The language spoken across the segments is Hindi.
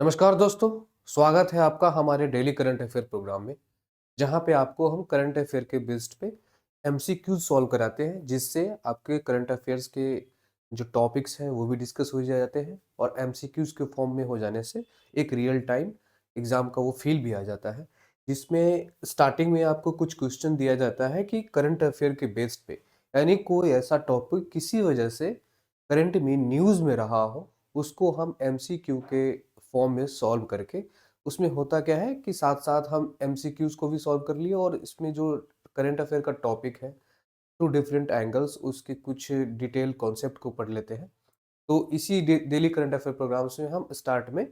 नमस्कार दोस्तों, स्वागत है आपका हमारे डेली करंट अफेयर प्रोग्राम में। जहां पे आपको हम करंट अफेयर के बेस्ड पे एमसीक्यूज सॉल्व कराते हैं, जिससे आपके करंट अफेयर्स के जो टॉपिक्स हैं वो भी डिस्कस हो जाते हैं और एमसीक्यूज के फॉर्म में हो जाने से एक रियल टाइम एग्जाम का वो फील भी आ जाता है। जिसमें स्टार्टिंग में आपको कुछ क्वेश्चन दिया जाता है कि करंट अफेयर के बेस्ड पे, यानी कोई ऐसा टॉपिक किसी वजह से करंट में न्यूज़ में रहा हो, उसको हम एमसीक्यू के फॉर्म में सॉल्व करके, उसमें होता क्या है कि साथ-साथ हम एमसीक्यूज़ को भी सॉल्व कर लिए और इसमें जो करंट अफेयर का टॉपिक है, थ्रू डिफरेंट एंगल्स उसके कुछ डिटेल कॉन्सेप्ट को पढ़ लेते हैं। तो इसी डेली करंट अफेयर प्रोग्राम्स में हम स्टार्ट में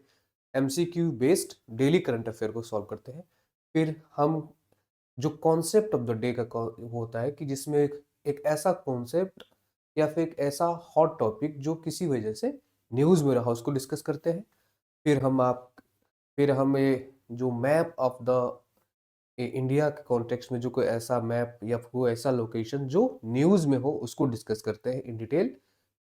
MCQ based daily current affair को सॉल्व करते हैं। फिर हम जो कॉन्सेप्ट ऑफ द डे का होता है कि जिसमें एक ऐसा कॉन्सेप्ट या फिर एक ऐसा हॉट टॉपिक जो किसी वजह से न्यूज़ में रहा, उसको डिस्कस करते हैं। फिर हम आप फिर हमें जो मैप ऑफ द इंडिया के कॉन्टेक्स्ट में जो कोई ऐसा मैप या कोई ऐसा लोकेशन जो न्यूज़ में हो, उसको डिस्कस करते हैं इन डिटेल।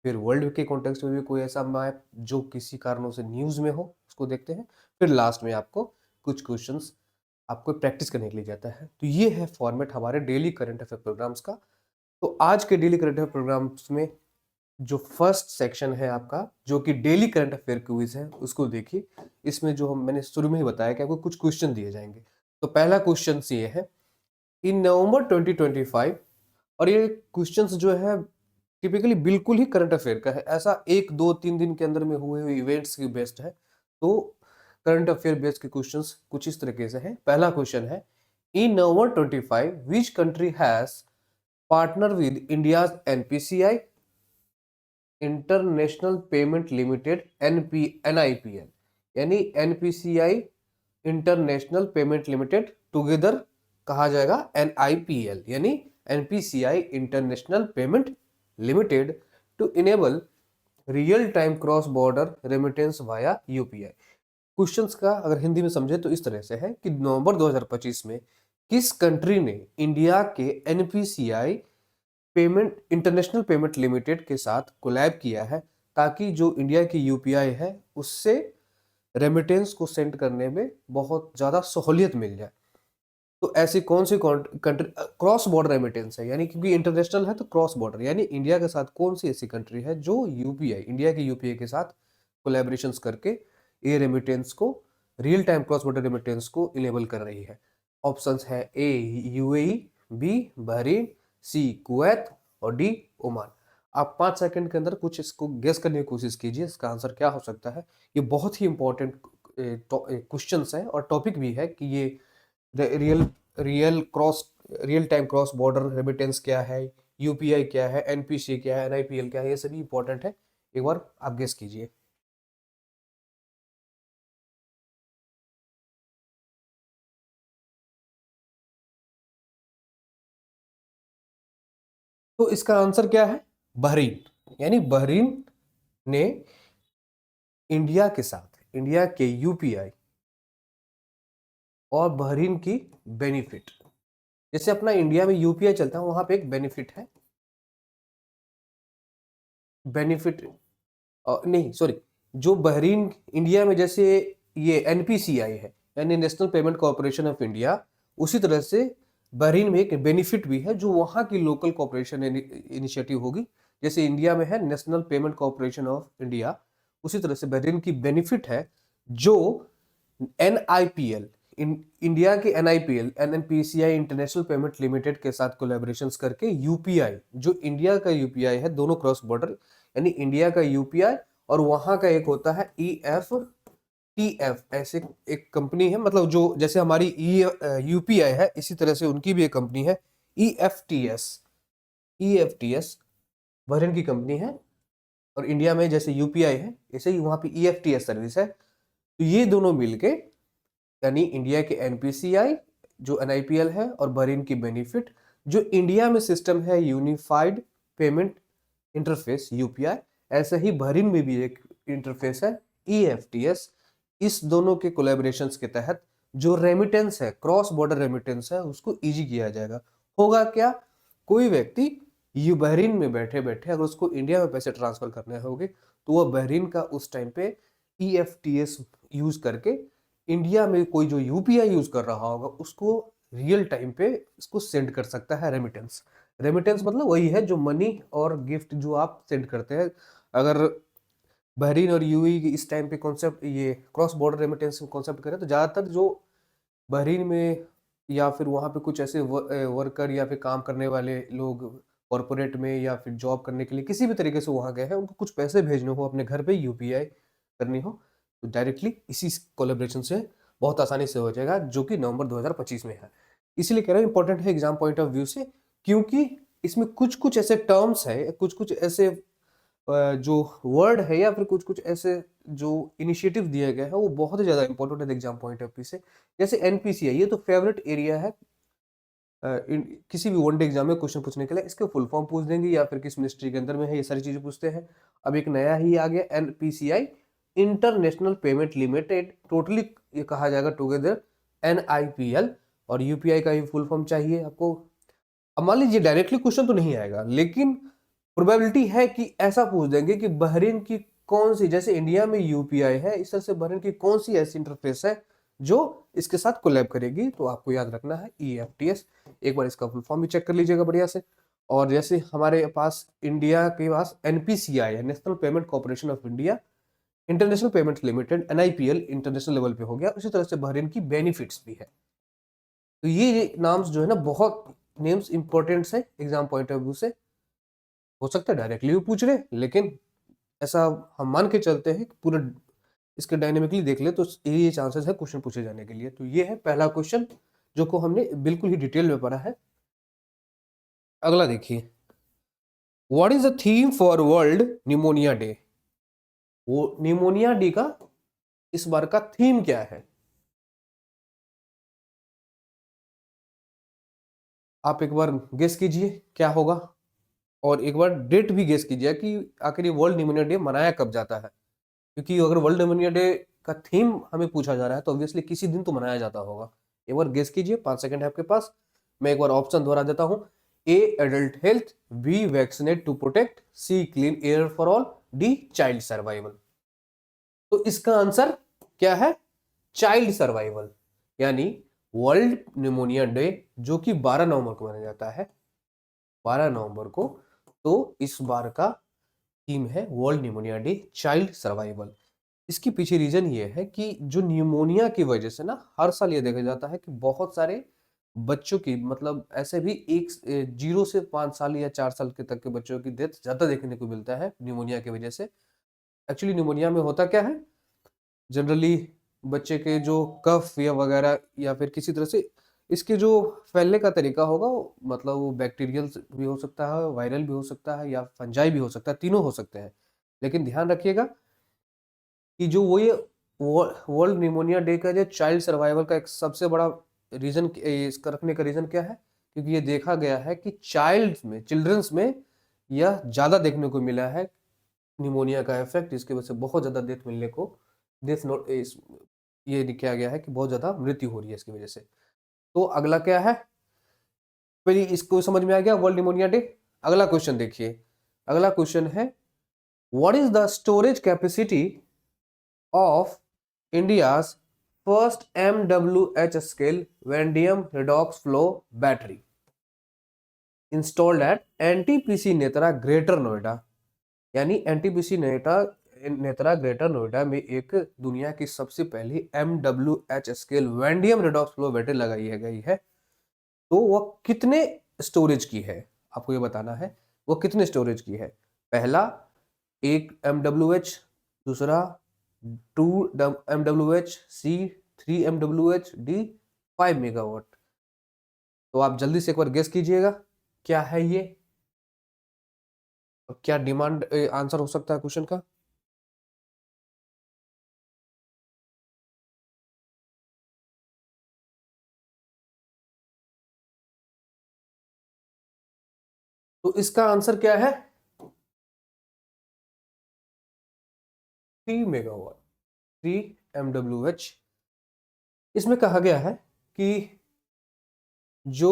फिर वर्ल्ड के कॉन्टेक्स्ट में भी कोई ऐसा मैप जो किसी कारणों से न्यूज़ में हो, उसको देखते हैं। फिर लास्ट में आपको कुछ क्वेश्चंस आपको प्रैक्टिस करने के लिए जाता है। तो ये है फॉर्मेट हमारे डेली करंट अफेयर प्रोग्राम्स का। तो आज के डेली करंट अफेयर प्रोग्राम्स में जो फर्स्ट सेक्शन है आपका, जो कि डेली करंट अफेयर क्विज है, उसको देखिए। इसमें जो हम मैंने शुरू में ही बताया कि आपको कुछ क्वेश्चन दिए जाएंगे। तो पहला क्वेश्चन ये है, इन नवंबर 2025, और ये क्वेश्चंस जो है टिपिकली बिल्कुल ही करंट अफेयर का है, ऐसा 1 2 3 दिन के अंदर में हुए हुए इवेंट्स की बेस्ड है। तो करंट अफेयर बेस्ड के क्वेश्चंस कुछ इस तरीके से हैं। पहला क्वेश्चन है, in November 25 which country has partner with India's NPCI, international payment limited, NIPL, यानी NPCI international payment limited together कहा जाएगा NIPL, यानी NPCI international payment limited to enable real time cross border remittance via UPI. Questions का अगर हिंदी में समझे तो इस तरह से है कि नवंबर 2025 में किस कंट्री ने इंडिया के NPCI payment international payment limited के साथ कोलैब किया है, ताकि जो इंडिया की यूपीआई है उससे रेमिटेंस को सेंड करने में बहुत ज़्यादा सहूलियत मिल जाए। तो ऐसी कौन सी कंट्री क्रॉस बॉर्डर रेमिटेंस है, यानी क्योंकि इंटरनेशनल है तो क्रॉस बॉर्डर, यानी इंडिया के साथ कौन सी ऐसी कंट्री है जो यूपीआई इंडिया की यूपीआई के साथ कोलैबोरेशंस करके ये रेमिटेंस को, real time cross border remittance को इनेबल कर रही है। ऑप्शंस है ए यूएई, बी बहरीन, सी कुवैत और डी ओमान। आप 5 सेकंड के अंदर कुछ इसको गेस करने की कोशिश कीजिए, इसका आंसर क्या हो सकता है। ये बहुत ही इंपॉर्टेंट क्वेश्चन है और टॉपिक भी है कि ये real real time cross border remittance क्या है, यूपीआई क्या है, एनपीसी क्या है, एनआईपीएल क्या है, ये सभी इंपॉर्टेंट है। एक बार आप गेस कीजिए। तो इसका आंसर क्या है? बहरीन, यानी बहरीन ने इंडिया के साथ, इंडिया के यूपीआई और बहरीन की बेनिफिट, जैसे अपना इंडिया में यूपीआई चलता है, वहां पे एक बेनिफिट है, बेनिफिट नहीं सॉरी, जो बहरीन इंडिया में जैसे ये एनपीसीआई है, यानी national payment corporation of India, उसी तरह से बहरीन में एक बेनिफिट भी है जो वहां की लोकल कॉर्पोरेशन इनिशिएटिव होगी। जैसे इंडिया में है national payment corporation of India, उसी तरह से बहरीन की बेनिफिट है जो NIPL, इंडिया के NIPL NNPCI international payment limited के साथ कोलैबोरेशंस करके यूपीआई, जो इंडिया का यूपीआई है, दोनों क्रॉस बॉर्डर, यानी इंडिया का यूपीआई और वहां का एक होता है EFTF, ऐसे एक कंपनी है, मतलब जो जैसे हमारी यूपीआई है इसी तरह से उनकी भी एक कंपनी है EFTS बहरीन की कंपनी है, और इंडिया में जैसे यूपीआई है ऐसे ही वहां पे EFTS सर्विस है। तो ये दोनों मिलके, यानी इंडिया के NPCI जो NIPL है और बहरीन की बेनिफिट, जो इंडिया में सिस्टम है यूनिफाइड पेमेंट इंटरफेस यूपीआई, ऐसे ही बहरीन में भी एक इंटरफेस है EFTS। इस दोनों के कोलैबोरेशंस के तहत जो रेमिटेंस है, क्रॉस बॉर्डर रेमिटेंस है, उसको इजी किया जाएगा। होगा क्या, कोई व्यक्ति यू बहरीन में बैठे बैठे अगर उसको इंडिया में पैसे ट्रांसफर करने होंगे, तो वह बहरीन का उस टाइम पे EFTS यूज करके इंडिया में कोई जो यूपीआई यूज कर रहा होगा उसको रियल टाइम पे इसको सेंड कर सकता है रेमिटेंस। रेमिटेंस मतलब वही है जो मनी और गिफ्ट जो आप सेंड करते हैं। अगर बहरीन और यूएई की इस टाइम पे कॉन्सेप्ट ये क्रॉस बॉर्डर रेमिटेंस कॉन्सेप्ट करें तो ज़्यादातर जो बहरीन में या फिर वहाँ पे कुछ ऐसे वर्कर या फिर काम करने वाले लोग कॉरपोरेट में या फिर जॉब करने के लिए किसी भी तरीके से वहाँ गए हैं, उनको कुछ पैसे भेजने हो अपने घर पे यूपीआई करनी हो तो डायरेक्टली इसी कोलेब्रेशन से बहुत आसानी से हो जाएगा, जो कि नवंबर 2025 में है। इसलिए कह रहा हूँ इंपॉर्टेंट है एग्जाम पॉइंट ऑफ व्यू से, क्योंकि इसमें कुछ कुछ ऐसे टर्म्स है, कुछ कुछ ऐसे जो वर्ड है या फिर कुछ कुछ ऐसे जो इनिशिएटिव दिया गया है वो बहुत ही ज्यादा इंपॉर्टेंट है एग्जाम पॉइंट ऑफ व्यू से। जैसे एनपीसीआई, ये तो फेवरेट एरिया है किसी भी वनडे एग्जाम में क्वेश्चन पूछने के लिए। इसके फुल फॉर्म पूछ देंगे या फिर किस मिनिस्ट्री के अंदर में है, ये सारी चीजें पूछते हैं। अब एक नया ही आ गया NPCI, international payment limited, totally ये कहा जाएगा टुगेदर एनआईपीएल। और यूपीआई का ही फुल फॉर्म चाहिए आपको। अब मान लीजिए डायरेक्टली क्वेश्चन तो नहीं आएगा, लेकिन प्रोबेबिलिटी है कि ऐसा पूछ देंगे कि बहरीन की कौन सी, जैसे इंडिया में यूपीआई है इस तरह से बहरीन की कौन सी ऐसी इंटरफेस है जो इसके साथ कोलैब करेगी। तो आपको याद रखना है ईएफटीएस। एक बार इसका फुल फॉर्म भी चेक कर लीजिएगा बढ़िया से। और जैसे हमारे पास इंडिया के पास एनपीसीआई है, national payment corporation of India, international payment limited NIPL international level पे हो गया। उसी तरह से बहरीन की बेनिफिट्स भी है। तो ये नाम्स जो है ना बहुत नेम्स इंपॉर्टेंट है एग्जाम पॉइंट ऑफ व्यू से। हो सकता है डायरेक्टली भी पूछ रहे, लेकिन ऐसा हम मान के चलते हैं कि पूरा इसके डायनेमिकली देख ले तो ये चांसेस है क्वेश्चन पूछे जाने के लिए। तो ये है पहला क्वेश्चन जो को हमने बिल्कुल ही डिटेल में पढ़ा है। अगला देखिए, what is the theme for world pneumonia day. वो निमोनिया डे का इस बार का थीम क्या है? आप एक बार गेस कीजिए क्या होगा, और एक बार डेट भी गेस कीजिए कि आखिर ये वर्ल्ड निमोनिया डे मनाया कब जाता है। क्योंकि अगर वर्ल्ड निमोनिया डे का थीम हमें पूछा जा रहा है तो ऑब्वियसली किसी दिन तो मनाया जाता होगा। एक बार गेस कीजिए, 5 सेकंड है आपके पास। मैं एक बार ऑप्शन दोहरा देता हूं। A adult health, B vaccinate to protect, C clean air for all, D child survival. तो इसका आंसर क्या है? चाइल्ड सर्वाइवल, यानी वर्ल्ड निमोनिया डे जो कि 12 नवंबर को मनाया जाता है, 12 नवंबर को। तो इस बार का थीम है world pneumonia day child survival. इसके पीछे रीजन ये है कि जो न्यूमोनिया की वजह से ना हर साल ये देखा जाता है कि बहुत सारे बच्चों की, मतलब ऐसे भी 0 से 5 साल या 4 साल के तक के बच्चों की डेथ ज्यादा देखने को मिलता है न्यूमोनिया की वजह से। एक्चुअली न्यूमोनिया में होता क्या है, जनरली बच्चे के जो कफ या वगैरह या फिर किसी तरह से इसके जो फैलने का तरीका होगा मतलब वो बैक्टीरियल भी हो सकता है, वायरल भी हो सकता है, या फंजाई भी हो सकता है, तीनों हो सकते हैं। लेकिन ध्यान रखिएगा कि जो वो ये वर्ल्ड निमोनिया डे का जो चाइल्ड सर्वाइवल का एक सबसे बड़ा रीजन इसका रखने का रीजन क्या है, क्योंकि ये देखा गया है कि चिल्ड्रंस में यह ज्यादा देखने को मिला है निमोनिया का इफेक्ट। इसके वजह से बहुत ज्यादा डेथ मिलने को, डेथ नोट ये किया गया है कि बहुत ज्यादा मृत्यु हो रही है इसकी वजह से। तो अगला क्या है, मेरी इसको समझ में आ गया वर्ल्ड निमोनिया डे। अगला क्वेश्चन देखिए, अगला क्वेश्चन है what is the storage capacity of India's first MWH scale vanadium redox flow battery installed at NTPC Netra greater Noida. यानी एनटीपीसी नेत्रा ग्रेटर नोएडा में एक दुनिया की सबसे पहली MWH scale vanadium redox flow battery लगाई है गई है। तो वह कितने स्टोरेज की है आपको ये बताना है। वो कितने स्टोरेज की है? पहला 1 MWH, दूसरा 2 MWH, सी 3 MWH, डी 5 मेगावाट। तो आप जल्दी से एक बार गेस कीजिएगा क्या है ये, और क्या डिमांड आंसर हो सकता है क्वेश्चन का। तो इसका आंसर क्या है? 3 मेगावाट, 3 MWH। इसमें कहा गया है कि जो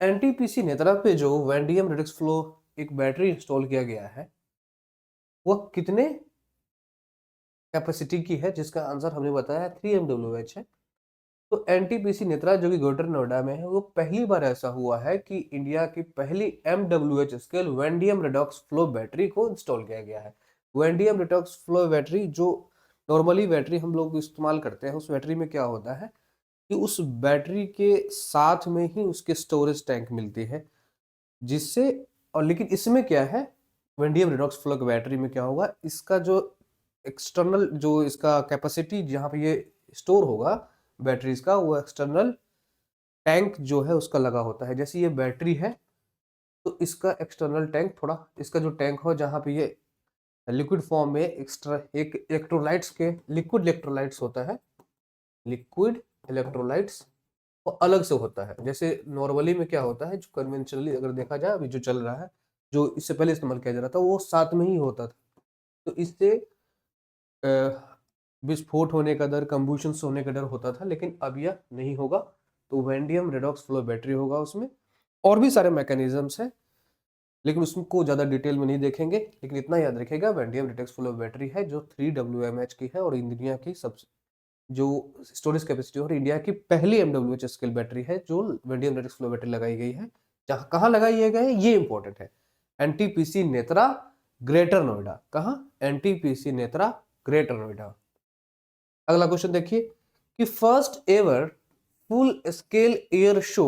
एनटीपीसी नेत्रा पे जो वैंडियम रिडक्स फ्लो एक बैटरी इंस्टॉल किया गया है वह कितने कैपेसिटी की है, जिसका आंसर हमने बताया 3 MWH है। तो एनटीपीसी नेत्रा जो कि ग्रेटर नोएडा में है, वो पहली बार ऐसा हुआ है कि इंडिया की पहली MWH scale vanadium redox flow battery को इंस्टॉल किया गया है। वेंडियम रेडॉक्स फ्लो बैटरी जो नॉर्मली बैटरी हम लोग इस्तेमाल करते हैं, उस बैटरी में क्या होता है कि उस बैटरी के साथ में ही उसके स्टोरेज टैंक मिलती है, जिससे, और लेकिन इसमें क्या है, वेंडियम रेडॉक्स फ्लो बैटरी में क्या होगा, इसका जो एक्सटर्नल जो इसका कैपेसिटी जहाँ पे ये स्टोर होगा बैटरीज का, वो एक्सटर्नल टैंक जो है उसका लगा होता है। जैसे ये बैटरी है तो इसका एक्सटर्नल टैंक, थोड़ा इसका जो टैंक हो जहाँ पे ये लिक्विड फॉर्म में एक्स्ट्रा एक इलेक्ट्रोलाइट्स के लिक्विड इलेक्ट्रोलाइट्स होता है, लिक्विड इलेक्ट्रोलाइट्स वो अलग से होता है। जैसे नॉर्मली में क्या होता है, जो कन्वेंशनली अगर देखा जाए अभी जो चल रहा है, जो इससे पहले इस्तेमाल किया जा रहा था, वो साथ में ही होता था। तो इससे अ, विस्फोट होने का डर, कंबुशन होने का डर होता था, लेकिन अब यह नहीं होगा। तो वेंडियम रेडॉक्स फ्लो बैटरी होगा उसमें। और भी सारे मैकेनिज्म्स हैं, लेकिन उसको ज़्यादा डिटेल में नहीं देखेंगे। लेकिन इतना याद रखिएगा, वेंडियम रेडॉक्स फ्लो बैटरी है जो 3 WMH की है और इंडिया की सबसे जो स्टोरेज कैपेसिटी और इंडिया की पहली MWH स्केल बैटरी है जो वेंडियम रेडॉक्स फ्लो बैटरी लगाई गई है। जहाँ कहाँ लगाई गई है ये इंपॉर्टेंट है, एनटीपीसी नेत्रा ग्रेटर नोएडा। कहाँ? NTPC Netra greater Noida. अगला क्वेश्चन देखिए कि first ever full scale air show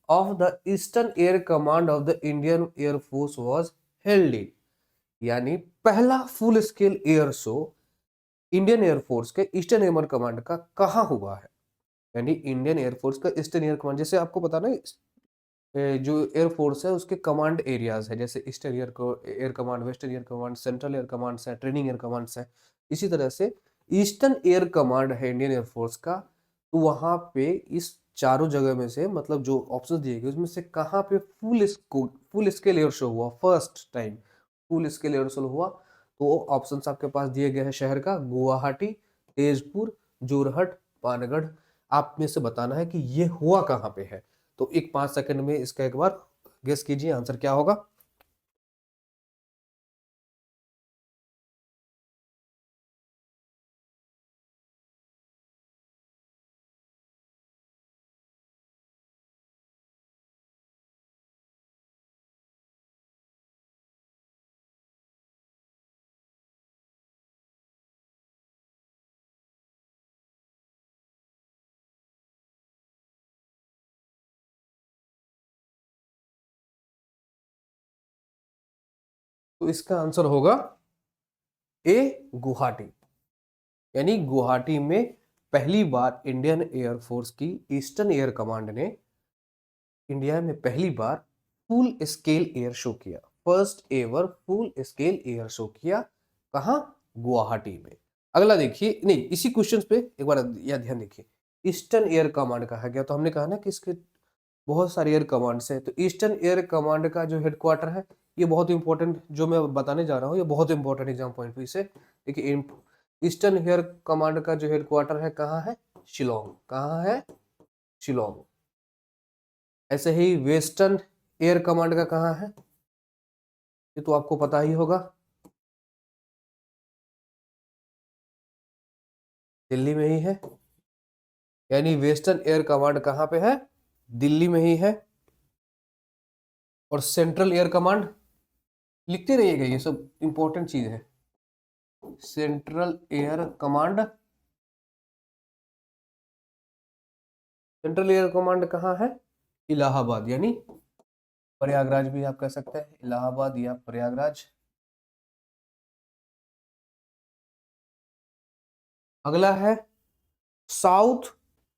off the eastern air command of the Indian air force was held in, यानी पहला full scale air show Indian air force के ईस्टर्न एयर कमांड का कहाँ हुआ है। यानी इंडियन एयरफोर्स का ईस्टर्न एयर कमांड, जैसे आपको पता ना जो एयरफोर्स है उसके कमांड एरियाज है, जैसे eastern air command, western air command, central air command है, ट्रेनिंग एयर कमांड है। इसी तरह से ईस्टर्न एयर कमांड है इंडियन एयरफोर्स का। तो वहां पे इस चारों जगह में से, मतलब जो ऑप्शन दिए गए उसमें से कहाँ पे फुल स्केल एयर शो हुआ, first time full scale air show हुआ। तो ऑप्शन आपके पास दिए गए हैं शहर का, गुवाहाटी, तेजपुर, जोरहट, पानगढ़। आप में से बताना है कि ये हुआ कहाँ पे है। तो एक 5 सेकंड में इसका एक बार गेस कीजिए आंसर क्या होगा। तो इसका आंसर होगा ए, गुवाहाटी। यानी गुवाहाटी में पहली बार इंडियन एयरफोर्स की ईस्टर्न एयर कमांड ने इंडिया में पहली बार फुल स्केल एयर शो किया, first ever full scale air show किया। कहाँ? गुवाहाटी में। अगला देखिए, नहीं इसी क्वेश्चन पे एक बार यह ध्यान देखिए, ईस्टर्न एयर कमांड कहा गया। तो हमने कहा ना कि इसके बहुत सारे एयर कमांड्स हैं। तो ईस्टर्न एयर कमांड का जो हेडक्वार्टर है, ये बहुत इंपॉर्टेंट जो मैं बताने जा रहा हूँ, ये बहुत important exam point of view से। देखिए ईस्टर्न एयर कमांड का जो हेडक्वार्टर है कहाँ है? शिलोंग। कहाँ है? शिलोंग। ऐसे ही वेस्टर्न एयर कमांड का कहाँ है? ये तो आपको पता ही होगा, दिल्ली में ही है। यानी वेस्टर्न एयर कमांड कहाँ पे है? दिल्ली में ही है। और सेंट्रल एयर कमांड, लिखते रहिएगा, ये सब इंपॉर्टेंट चीज है। Central air command, central air command कहाँ है? इलाहाबाद, यानी प्रयागराज भी आप कह सकते हैं, इलाहाबाद या प्रयागराज। अगला है south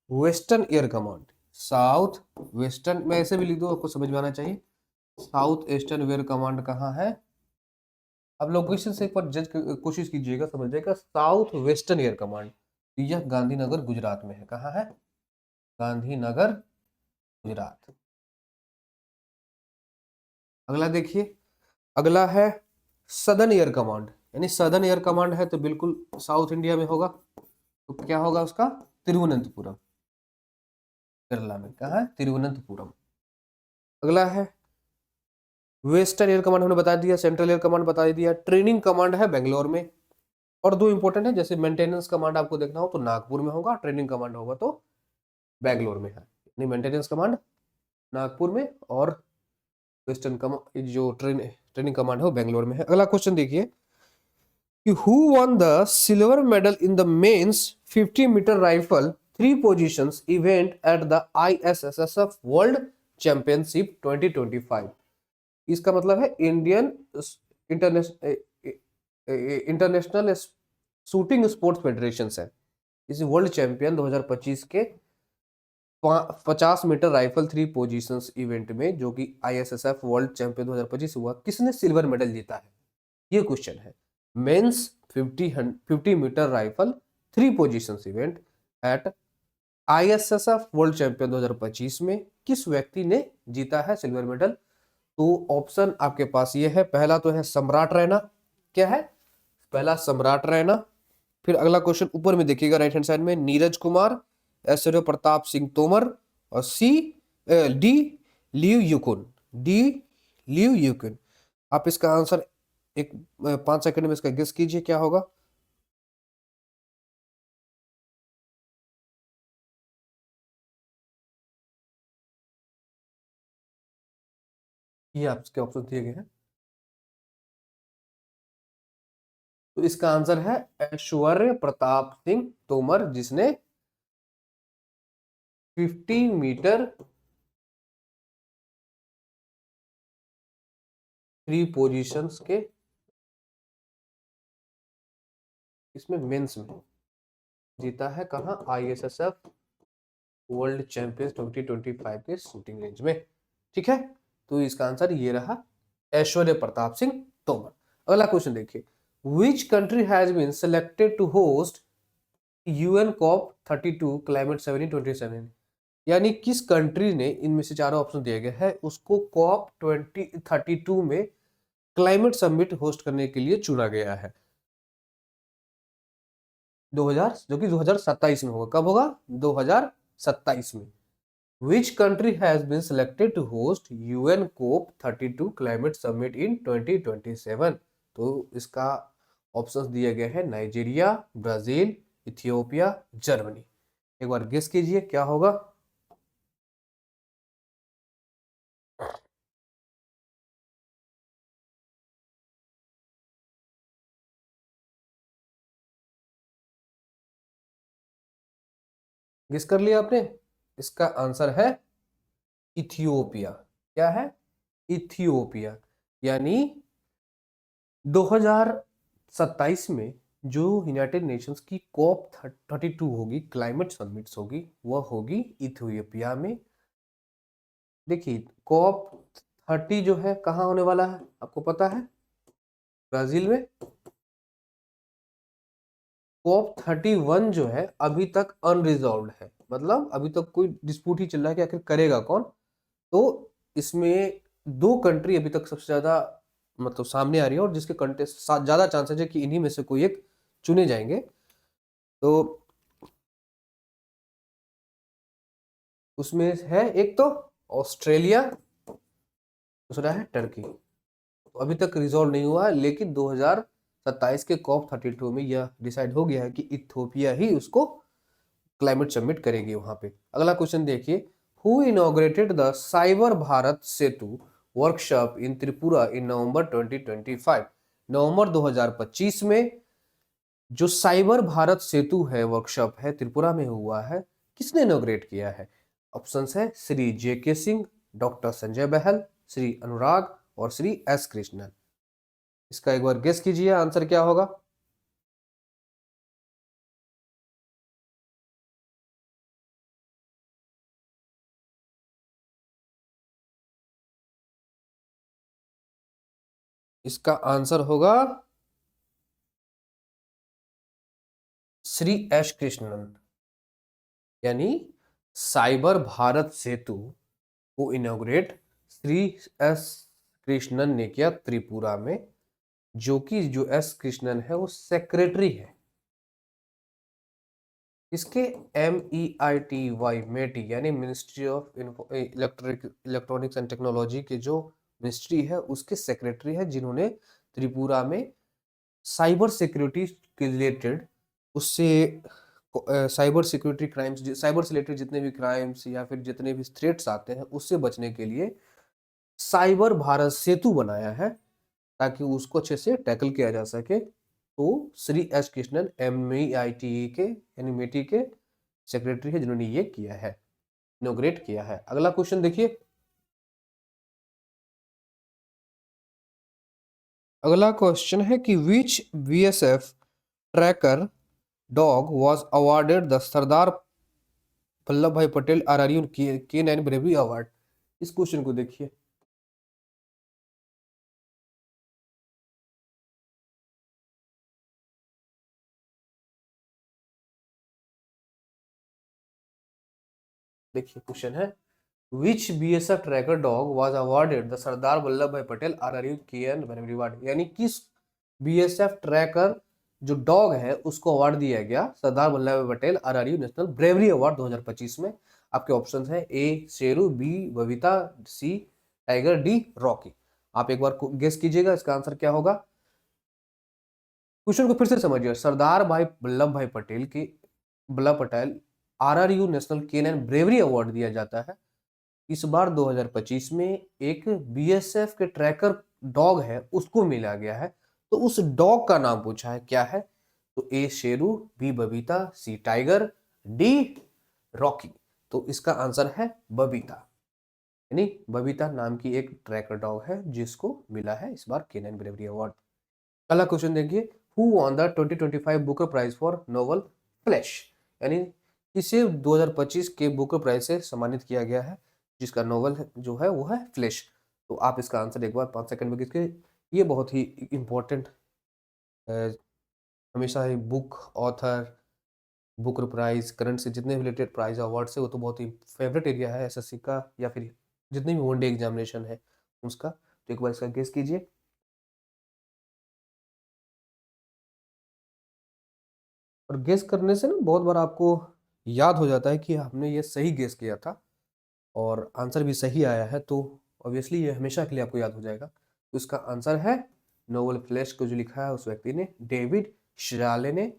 western air command. South western, मैं ऐसे भी लिख दूं, आपको समझ में आना चाहिए। साउथ ईस्टर्न एयर कमांड कहाँ है? आप लोकेशन से एक बार जज कोशिश कीजिएगा, समझ जाएगा। साउथ वेस्टर्न एयर कमांड, यह गांधीनगर गुजरात में है। कहाँ है? गांधीनगर गुजरात। अगला देखिए, अगला है सदर्न एयर कमांड। यानी सदर्न एयर कमांड है तो बिल्कुल साउथ इंडिया में होगा। तो क्या होगा उसका? तिरुवनंतपुरम, केरला में। कहाँ है? तिरुवनंतपुरम। अगला है वेस्टर्न एयर कमांड हमने बता दिया, सेंट्रल एयर कमांड बता दिया, ट्रेनिंग कमांड है बेंगलोर में। और दो इंपॉर्टेंट है, जैसे मेंटेनेंस कमांड आपको देखना हो तो नागपुर में होगा, ट्रेनिंग कमांड होगा तो बेंगलोर में है। यानी मेंटेनेंस कमांड नागपुर में और वेस्टर्न कमांड जो ट्रेनिंग कमांड है वो बेंगलोर में है। अगला क्वेश्चन देखिए कि who won the silver medal in the men's 50 metre rifle 3 positions event at the ISSF world championship 2025। इसका मतलब है Indian international international shooting sports federation है। इस वर्ल्ड चैंपियन 2025 के 50 मीटर राइफल 3 पोजीशंस इवेंट में, जो कि ISSF वर्ल्ड चैंपियन 2025 हुआ, किसने सिल्वर मेडल जीता है, ये क्वेश्चन है। Men's 50 metre rifle 3 positions event at ISSF world champion 2025 में किस व्यक्ति ने जीता है सिल्वर मेडल। तो ऑप्शन आपके पास ये है, पहला तो है सम्राट रैना। क्या है? पहला सम्राट रैना। फिर अगला क्वेश्चन ऊपर में देखिएगा राइट हैंड साइड में, नीरज कुमार, ऐश्वर्य प्रताप सिंह तोमर और D Liu Yukun. D Liu Yukun. आप इसका आंसर 5 सेकंड में इसका गेस कीजिए क्या होगा। ये आपके ऑप्शन दिए गए हैं। तो इसका आंसर है ऐश्वर्य प्रताप सिंह तोमर, जिसने 50 मीटर 3 पोजीशंस के इसमें मेंस में जीता है। कहां? ISSF वर्ल्ड चैंपियंस 2025 के शूटिंग रेंज में। ठीक है, तो इसका आंसर ये रहा, ऐश्वर्य प्रताप सिंह तोमर। अगला क्वेश्चन देखिए, which country has been selected to host UN COP32 climate 2027। यानी किस कंट्री ने, इनमें से चारों ऑप्शन दिए गए हैं, उसको COP 2032 में क्लाइमेट समिट होस्ट करने के लिए चुना गया है। 2000, जो कि 2027 में होगा। कब होगा? 2027 में। Which country has been selected to host UN COP32 Climate Summit in 2027? तो इसका ऑप्शंस दिए गए हैं, नाइजीरिया, ब्राजील, इथियोपिया, जर्मनी। एक बार गेस कीजिए क्या होगा। गेस कर लिया आपने? इसका आंसर है इथियोपिया। क्या है? इथियोपिया। यानी 2027 में जो यूनाइटेड नेशंस की COP32 होगी, क्लाइमेट समिट्स होगी, वह होगी इथियोपिया में। देखिए, COP30 जो है कहाँ होने वाला है आपको पता है? ब्राजील में। COP31 जो है अभी तक अनरिजॉल्व है, मतलब अभी तक कोई डिस्प्यूट ही चल रहा है कि आखिर करेगा कौन। तो इसमें 2 कंट्री अभी तक सबसे ज्यादा मतलब सामने आ रही है, और जिसके कंटेस्ट ज्यादा चांसेस है कि इन्हीं में से कोई एक चुने जाएंगे। तो उसमें है एक तो ऑस्ट्रेलिया, दूसरा है टर्की। तो अभी तक रिजॉल्व नहीं हुआ है, लेकिन 2027 के COP32 में यह डिसाइड हो गया है कि इथियोपिया ही उसको क्लाइमेट समिट करेगी वहां पे। अगला क्वेश्चन देखिए, who inaugurated the cyber Bharat Setu workshop in Tripura in November 2025। नवंबर 2025 में जो साइबर भारत सेतु है वर्कशॉप है त्रिपुरा में हुआ है, किसने इनॉग्रेट किया है? ऑप्शंस है श्री JK सिंह, डॉक्टर संजय बहल, श्री अनुराग और श्री S कृष्णन। इसका एक बार गेस कीजिए आंसर क्या होगा। इसका आंसर होगा श्री S कृष्णन। यानी साइबर भारत सेतु को इनॉग्रेट श्री S कृष्णन ने किया त्रिपुरा में, जो कि जो S कृष्णन है वो सेक्रेटरी है इसके MEITY मेटी यानी ministry of electronics and technology के जो मिनिस्ट्री है उसके सेक्रेटरी है, जिन्होंने त्रिपुरा में साइबर सिक्योरिटी के रिलेटेड उससे साइबर सिक्योरिटी क्राइम्स, साइबर से रिलेटेड जितने भी क्राइम्स या फिर जितने भी थ्रेट्स आते हैं उससे बचने के लिए साइबर भारत सेतु बनाया है, ताकि उसको अच्छे से टैकल किया जा सके। तो श्री एस कृष्णन MeitY के यानी मेटी के सेक्रेटरी है, जिन्होंने ये किया है, इनोग्रेट किया है। अगला क्वेश्चन देखिए, अगला क्वेश्चन है कि which BSF tracker dog was awarded the Sardar Vallabh Bhai Patel RRU K9 bravery award. इस क्वेश्चन को देखिए, देखिए क्वेश्चन है which BSF tracker dog was awarded the Sardar Vallabh Bhai Patel RRU KN bravery award, यानी किस BSF ट्रैकर जो डॉग है उसको अवार्ड दिया गया सरदार Vallabh Bhai Patel RRU national bravery award 2025 में। आपके ऑप्शन है A Sheru, B Babita, C tiger, D Rocky. आप एक बार गेस कीजिएगा इसका आंसर क्या होगा। क्वेश्चन को फिर से समझिए, सरदार भाई वल्लभ भाई पटेल की Vallabh Patel RRU national K9 bravery award दिया जाता है। इस बार 2025 में एक BSF के ट्रैकर डॉग है उसको मिला गया है, तो उस डॉग का नाम पूछा है, क्या है। तो A Sheru, B Babita, C tiger, D Rocky. तो इसका आंसर है बबीता, यानी बबीता नाम की एक ट्रैकर डॉग है जिसको मिला है इस बार K9 ब्रेवरी अवार्ड। अगला क्वेश्चन देखिए, who won the 2025 Booker prize for novel flesh, यानी इसे 2025 के बुकर प्राइज से सम्मानित किया गया है, जिसका नोवेल जो है वो है फ्लैश। तो आप इसका आंसर एक बार 5 सेकंड में किसके, ये बहुत ही इंपॉर्टेंट, हमेशा ही book author, Booker Prize, current से जितने रिलेटेड प्राइज अवार्ड से, वो तो बहुत ही फेवरेट एरिया है SSC का, या फिर जितनी भी वनडे एग्जामिनेशन है उसका। तो एक बार इसका गेस कीजिए। और गेस करने से ना बहुत बार आपको याद हो जाता है कि आपने ये सही गेस किया था और आंसर भी सही आया है, तो ऑब्वियसली ये हमेशा के लिए आपको याद हो जाएगा। तो इसका आंसर है नोवेल फ्लैश को जो लिखा है उस व्यक्ति ने, डेविड शिराले ने,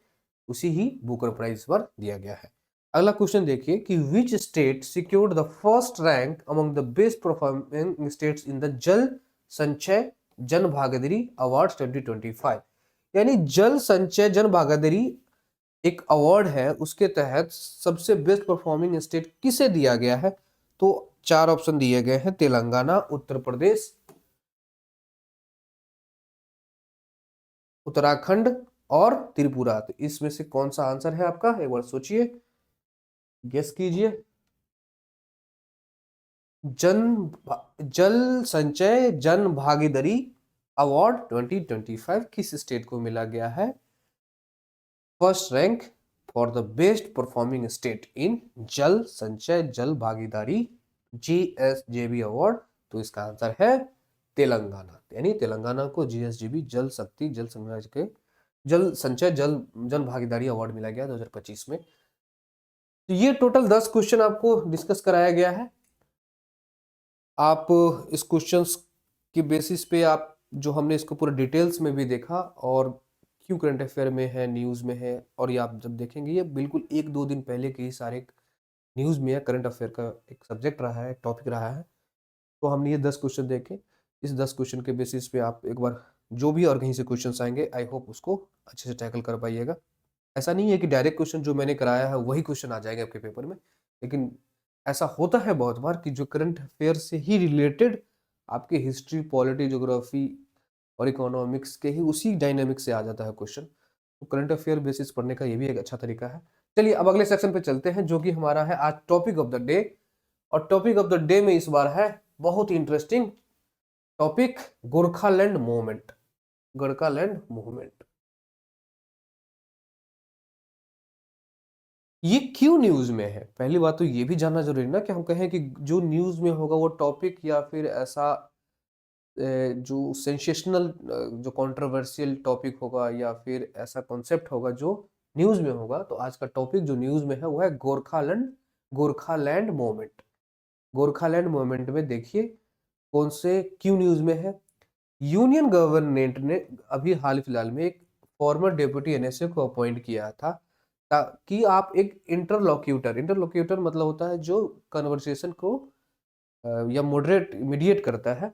उसी ही बुकर प्राइज पर दिया गया है। अगला क्वेश्चन देखिए कि which state secured the first rank among the best performing states in the जल संचय जन भागीदारी अवार्ड 2025, यानी जल संचय जन भागीदारी एक अवार्ड है, उसके तहत सबसे बेस्ट परफॉर्मिंग स्टेट किसे दिया गया है। तो 4 ऑप्शन दिए गए हैं, तेलंगाना, उत्तर प्रदेश, उत्तराखंड और त्रिपुरा। तो इसमें से कौन सा आंसर है आपका, एक बार सोचिए, गेस कीजिए। जन जल संचय जन भागीदारी अवार्ड 2025 किस स्टेट को मिला गया है, first rank for the best performing state in जल संचय जल भागीदारी GSJB अवार्ड। तो इसका आंसर है तेलंगाना, यानी तेलंगाना को GSJB जल शक्ति जल संचय के जल संचय जन भागीदारी अवार्ड मिला गया 2025 में। तो ये टोटल 10 क्वेश्चन आपको डिस्कस कराया गया है। आप इस क्वेश्चंस की बेसिस पे आप जो हमने इसको पूरा डिटेल्स में भी देखा, और क्यों करंट अफेयर में है, न्यूज़ में है, और ये आप जब देखेंगे ये बिल्कुल 1-2 दिन पहले के ही सारे न्यूज़ में है, करंट अफेयर का एक सब्जेक्ट रहा है, टॉपिक रहा है। तो हमने ये 10 क्वेश्चन देखे, इस 10 क्वेश्चन के बेसिस पे आप एक बार जो भी और कहीं से क्वेश्चंस आएंगे, आई होप उसको अच्छे से टैकल कर पाइएगा। ऐसा नहीं है कि डायरेक्ट क्वेश्चन जो मैंने कराया है वही क्वेश्चन आ जाएंगे आपके पेपर में, लेकिन ऐसा होता है बहुत बार कि जो करंट अफेयर से ही रिलेटेड आपके हिस्ट्री, पॉलिटी, ज्योग्राफी और इकोनॉमिक्स के ही उसी डायनेमिक्स से आ जाता है क्वेश्चन। तो करंट अफेयर बेसिस पढ़ने का ये भी एक अच्छा तरीका है। चलिए अब अगले सेक्शन पे चलते हैं, जो कि हमारा है आज टॉपिक ऑफ द डे। और टॉपिक ऑफ द डे में इस बार है बहुत ही interesting topic, Gorkhaland movement. Gorkhaland movement ये क्यों न्यूज में है, पहली बात तो ये भी जानना जरूरी है ना, कि हम कहें कि जो न्यूज में होगा वो टॉपिक या फिर ऐसा जो सेंसेशनल, जो कंट्रोवर्शियल टॉपिक होगा या फिर ऐसा कॉन्सेप्ट होगा जो न्यूज में होगा। तो आज का टॉपिक जो न्यूज में है वो है गोरखालैंड, गोरखालैंड मूवमेंट। गोरखालैंड मूवमेंट में देखिए कौन से क्यों न्यूज में है? यूनियन गवर्नमेंट ने अभी हाल फिलहाल में एक फॉर्मर डेप्यूटी एनएसए को अपॉइंट किया था ताकि आप एक इंटरलोक्यूटर, इंटरलोक्यूटर मतलब होता है जो कन्वर्सेशन को या मॉडरेट मीडिएट करता है।